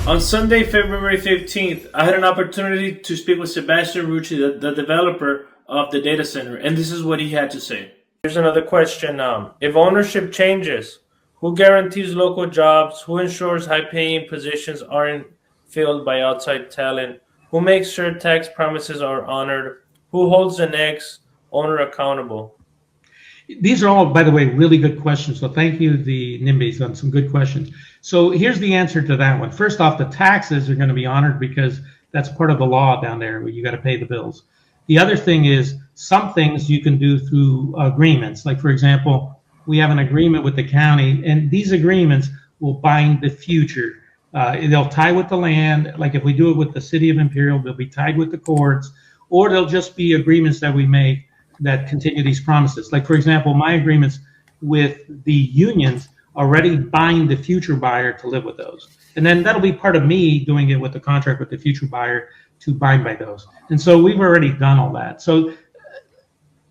On Sunday, February 15th, I had an opportunity to speak with Sebastian Rucci, the developer of the data center, and this is what he had to say. Here's another question. If ownership changes, who guarantees local jobs? Who ensures high-paying positions aren't filled by outside talent? Who makes sure tax promises are honored? Who holds the next owner accountable? These are all, by the way, really good questions. So thank you, the NIMBYs, on some good questions. So here's the answer to that one. First off, the taxes are going to be honored because that's part of the law down there where you got to pay the bills. The other thing is some things you can do through agreements. Like, for example, we have an agreement with the county, and these agreements will bind the future. They'll tie with the land. Like if we do it with the city of Imperial, they'll be tied with the courts, or they'll just be agreements that we make that continue these promises. Like, for example, my agreements with the unions already bind the future buyer to live with those. And then that'll be part of me doing it with the contract with the future buyer to bind by those. And so we've already done all that. So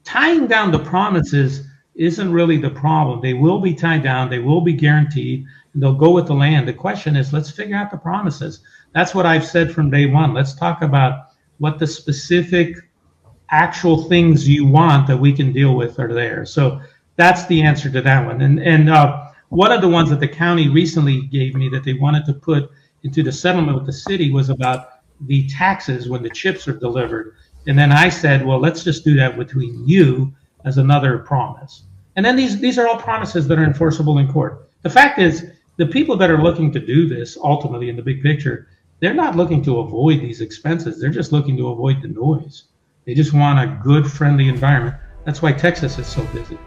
tying down the promises isn't really the problem. They will be tied down, they will be guaranteed, and they'll go with the land. The question is, let's figure out the promises. That's what I've said from day one. Let's talk about what the specific actual things you want that we can deal with are there. So that's the answer to that one. And one of the ones that the county recently gave me that they wanted to put into the settlement with the city was about the taxes when the chips are delivered. And then I said, well, let's just do that between you as another promise. And then these are all promises that are enforceable in court. The fact is, the people that are looking to do this ultimately in the big picture, they're not looking to avoid these expenses. They're just looking to avoid the noise. They just want a good, friendly environment. That's why Texas is so busy.